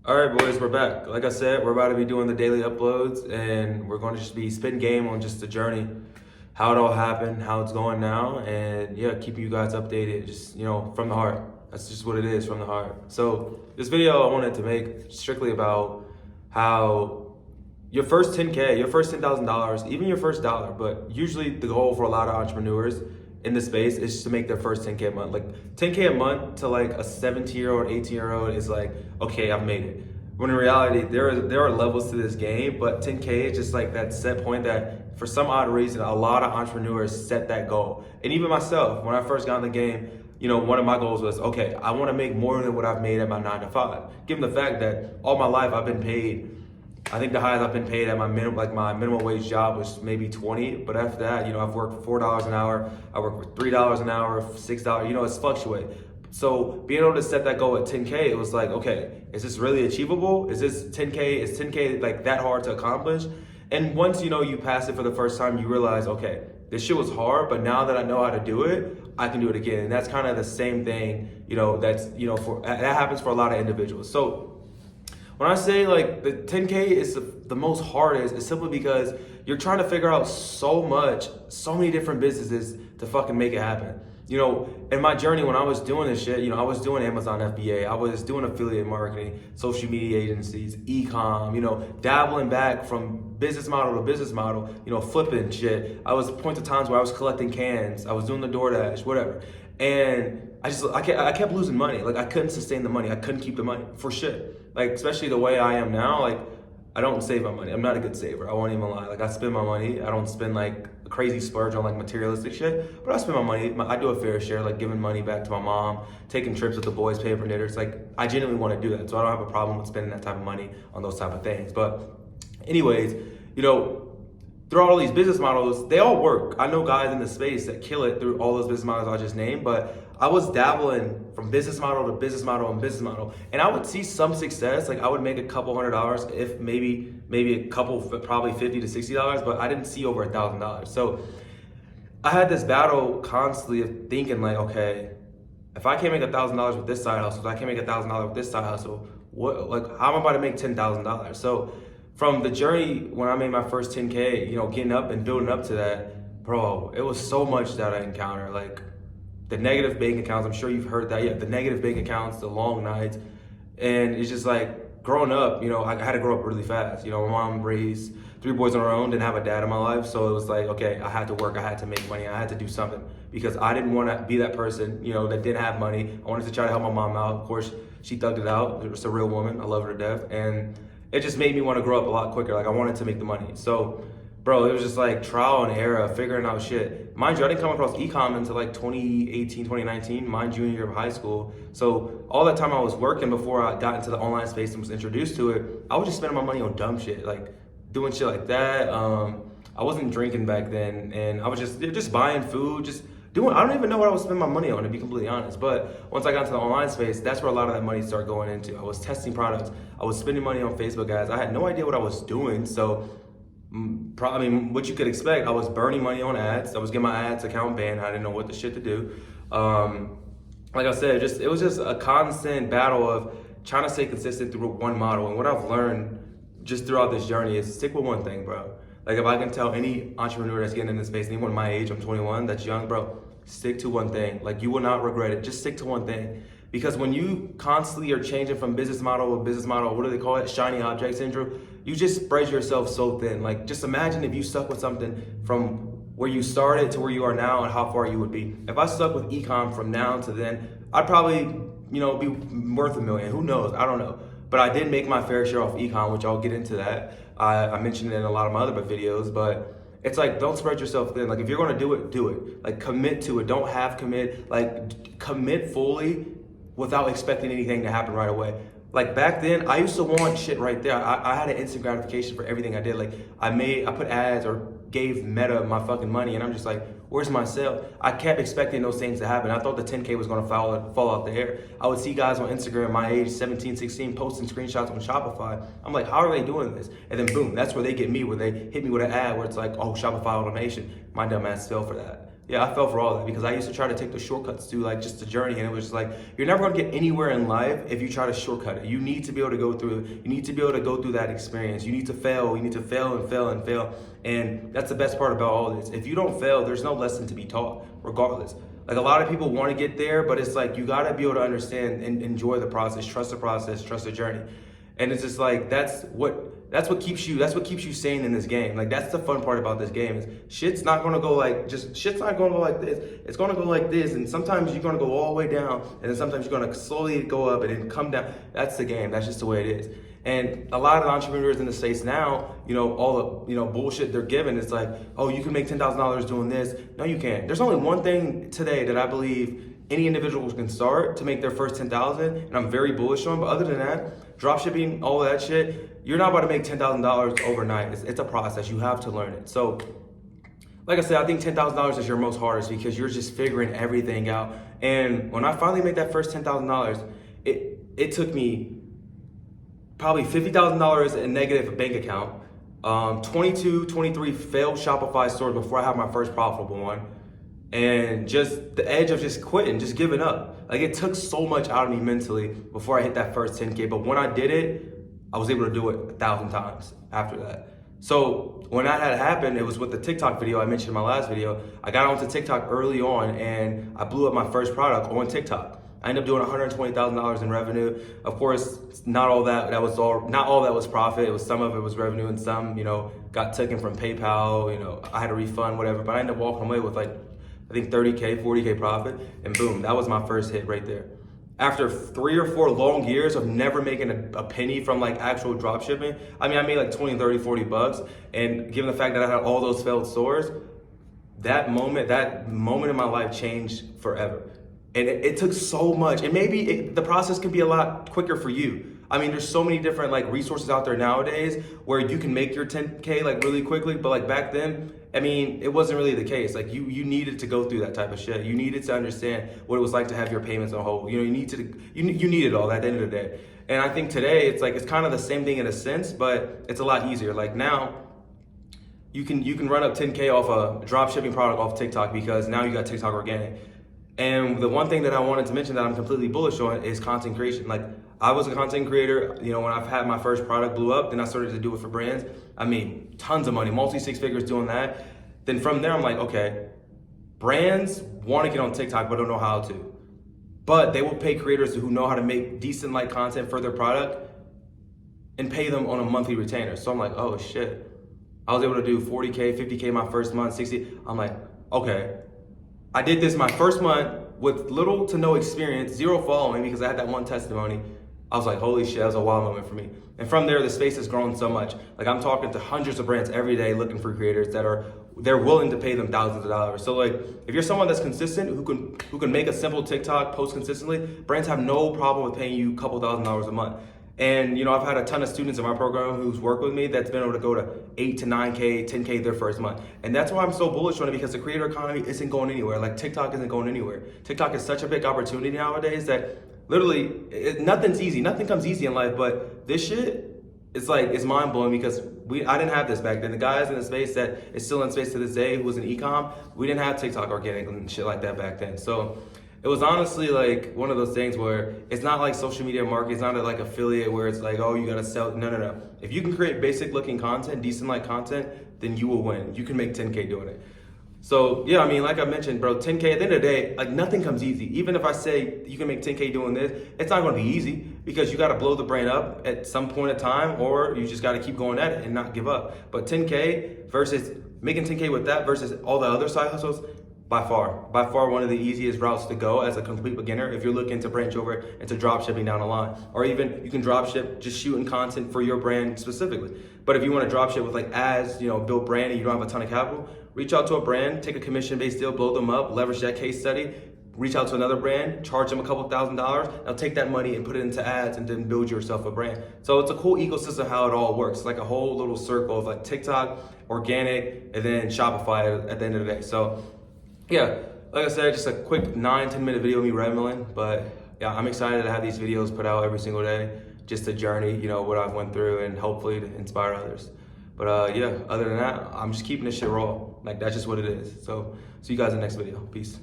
All right, boys, we're back. Like I said, we're about to be doing the daily uploads, and we're going to just be spitting game on just the journey, how it all happened, how it's going now, and yeah, keeping you guys updated, just from the heart. That's just what it is, from the heart. So this video I wanted to make strictly about how your first 10K, your first $10,000, even your first dollar, but usually the goal for a lot of entrepreneurs in this space is to make their first 10K a month. Like 10K a month to like a 17-year-old, 18-year-old is like, okay, I've made it. When in reality, there are levels to this game, but 10K is just like that set point that for some odd reason, a lot of entrepreneurs set that goal. And even myself, when I first got in the game, one of my goals was, okay, I want to make more than what I've made at my 9 to 5. Given the fact that all my life I've been paid, I think the highest I've been paid at my minimum wage job was maybe 20. But after that, I've worked for $4 an hour. I work for $3 an hour, $6. It's fluctuate. So being able to set that goal at 10K, it was like, okay, is this really achievable? Is 10K like that hard to accomplish? And once you pass it for the first time, you realize, okay, this shit was hard, but now that I know how to do it, I can do it again. And that's kind of the same thing, that happens for a lot of individuals. So when I say like the 10K is the most hardest, it's simply because you're trying to figure out so many different businesses to fucking make it happen. In my journey when I was doing this shit, I was doing Amazon FBA, I was doing affiliate marketing, social media agencies, e-com, dabbling back from business model to business model, flipping shit. I was point to times where I was collecting cans, I was doing the DoorDash, whatever. And I kept losing money. Like I couldn't sustain the money. I couldn't keep the money for shit. Like especially the way I am now, like I don't save my money. I'm not a good saver. I won't even lie. Like I spend my money. I don't spend like a crazy splurge on like materialistic shit, but I spend my money. I do a fair share, like giving money back to my mom, taking trips with the boys, paying for knitters. Like I genuinely want to do that. So I don't have a problem with spending that type of money on those type of things. But anyways, through all these business models, they all work. I know guys in the space that kill it through all those business models I just named, but I was dabbling from business model to business model and business model. And I would see some success. Like I would make a couple $100, if maybe a couple, probably $50 to $60, but I didn't see over $1,000. So I had this battle constantly of thinking like, okay, if I can't make $1,000 with this side hustle, if I can't make $1,000 with this side hustle, how am I about to make $10,000? So from the journey when I made my first 10K, getting up and building up to that, bro, it was so much that I encountered. Like the negative bank accounts, I'm sure you've heard that. Yeah, the negative bank accounts, the long nights. And it's just like growing up, I had to grow up really fast. My mom raised 3 boys on her own, didn't have a dad in my life. So it was like, okay, I had to work, I had to make money, I had to do something because I didn't want to be that person, that didn't have money. I wanted to try to help my mom out. Of course, she thugged it out. It's a real woman. I love her to death. And it just made me want to grow up a lot quicker. Like I wanted to make the money. So, bro, it was just like trial and error, figuring out shit. Mind you, I didn't come across e-com until like 2018, 2019, my junior year of high school. So all that time I was working before I got into the online space and was introduced to it, I was just spending my money on dumb shit, like doing shit like that. I wasn't drinking back then, and I was just buying food, just doing, I don't even know what I was spending my money on, to be completely honest. But once I got into the online space, that's where a lot of that money started going into. I was testing products. I was spending money on Facebook ads. I had no idea what I was doing. So, what you could expect, I was burning money on ads. I was getting my ads account banned. I didn't know what the shit to do. Like I said, it was just a constant battle of trying to stay consistent through one model. And what I've learned just throughout this journey is stick with one thing, bro. Like if I can tell any entrepreneur that's getting in this space, anyone my age, I'm 21, that's young, bro, stick to one thing. Like you will not regret it. Just stick to one thing. Because when you constantly are changing from business model to business model, what do they call it? Shiny object syndrome. You just spread yourself so thin. Like just imagine if you stuck with something from where you started to where you are now and how far you would be. If I stuck with e-com from now to then, I'd probably, be worth $1 million. Who knows? I don't know. But I did make my fair share off e-com, which I'll get into that. I mentioned it in a lot of my other videos, but it's like, don't spread yourself thin. Like if you're gonna do it, do it. Like commit to it, don't half commit. Like commit fully without expecting anything to happen right away. Like back then, I used to want shit right there. I had an instant gratification for everything I did. Like I put ads or gave Meta my fucking money, and I'm just like, where's my sale? I kept expecting those things to happen. I thought the 10K was gonna fall out the air. I would see guys on Instagram my age, 17, 16, posting screenshots on Shopify. I'm like, how are they doing this? And then boom, that's where they get me, where they hit me with an ad where it's like, oh, Shopify automation. My dumb ass fell for that. Yeah, I fell for all that because I used to try to take the shortcuts to like just the journey, and it was like you're never gonna get anywhere in life if you try to shortcut it. You need to be able to go through it. You need to be able to go through that experience. You need to fail. You need to fail and fail and fail. And that's the best part about all this. If you don't fail, there's no lesson to be taught, regardless. Like a lot of people want to get there, but it's like you gotta be able to understand and enjoy the process, trust the journey. And it's just like that's what keeps you sane in this game. Like that's the fun part about this game is shit's not gonna go like this. It's gonna go like this, and sometimes you're gonna go all the way down, and then sometimes you're gonna slowly go up and then come down. That's the game. That's just the way it is. And a lot of entrepreneurs in the States now, all the bullshit they're given, it's like, oh, you can make $10,000 doing this. No, you can't. There's only one thing today that I believe any individual can start to make their first 10,000, and I'm very bullish on. But other than that, drop shipping, all of that shit, you're not about to make $10,000 overnight. It's a process. You have to learn it. So, like I said, I think $10,000 is your most hardest because you're just figuring everything out. And when I finally made that first $10,000, it took me probably $50,000 in negative bank account, 22, 23 failed Shopify stores before I had my first profitable one. And just the edge of just quitting, just giving up. Like it took so much out of me mentally before I hit that first 10K. But when I did it, I was able to do it 1,000 times after that. So when that had happened, it was with the TikTok video I mentioned in my last video. I got onto TikTok early on and I blew up my first product on TikTok. I ended up doing $120,000 in revenue. Of course, not all that was profit. It was some of it was revenue and some, got taken from PayPal. I had a refund, whatever. But I ended up walking away with I think 30K, 40K profit, and boom, that was my first hit right there. After 3 or 4 long years of never making a penny from actual drop shipping, I made like 20, 30, 40 bucks. And given the fact that I had all those failed stores, that moment in my life changed forever. And it took so much. And maybe the process could be a lot quicker for you. There's so many different resources out there nowadays where you can make your 10K really quickly, but back then, it wasn't really the case. You needed to go through that type of shit. You needed to understand what it was like to have your payments on hold. You needed all that at the end of the day. And I think today it's kind of the same thing in a sense, but it's a lot easier. Now you can run up 10K off a drop shipping product off TikTok because now you got TikTok organic. And the one thing that I wanted to mention that I'm completely bullish on is content creation. I was a content creator, when I've had my first product blew up, then I started to do it for brands. I made tons of money, multi-6 figures doing that. Then from there, I'm like, okay, brands want to get on TikTok, but don't know how to. But they will pay creators who know how to make decent content for their product and pay them on a monthly retainer. So I'm like, oh shit. I was able to do 40K, 50K my first month, 60. I'm like, okay. I did this my first month with little to no experience, 0 following because I had that one testimony. I was like, holy shit, that was a wild moment for me. And from there, the space has grown so much. I'm talking to hundreds of brands every day looking for creators they're willing to pay them thousands of dollars. So if you're someone that's consistent, who can make a simple TikTok post consistently, brands have no problem with paying you a couple $1,000s a month. And I've had a ton of students in my program who's worked with me that's been able to go to 8 to 9K, 10K their first month. And that's why I'm so bullish on it because the creator economy isn't going anywhere. TikTok isn't going anywhere. TikTok is such a big opportunity nowadays that literally nothing's easy. Nothing comes easy in life, but this shit, it's mind blowing because I didn't have this back then. The guys in the space that is still in space to this day who was in e-com, we didn't have TikTok organic and shit like that back then. So it was honestly one of those things where it's not like social media marketing. It's not affiliate where it's oh, you gotta sell. No. If you can create basic looking content, decent content, then you will win. You can make 10K doing it. So yeah, like I mentioned, bro, 10K, at the end of the day, nothing comes easy. Even if I say you can make 10K doing this, it's not gonna be easy because you gotta blow the brain up at some point in time or you just gotta keep going at it and not give up. But 10K versus making 10K with that versus all the other side hustles, by far one of the easiest routes to go as a complete beginner if you're looking to branch over into drop shipping down the line. Or even you can drop ship just shooting content for your brand specifically. But if you want to drop ship with ads, build brand and you don't have a ton of capital, reach out to a brand, take a commission-based deal, blow them up, leverage that case study, reach out to another brand, charge them a couple $1,000s, now take that money and put it into ads and then build yourself a brand. So it's a cool ecosystem how it all works. It's a whole little circle of TikTok, organic, and then Shopify at the end of the day. So yeah, like I said, just a quick 9-10 minute video of me rambling, but yeah, I'm excited to have these videos put out every single day. Just a journey, what I've went through and hopefully to inspire others. But yeah, other than that, I'm just keeping this shit raw. That's just what it is. So See you guys in the next video. Peace.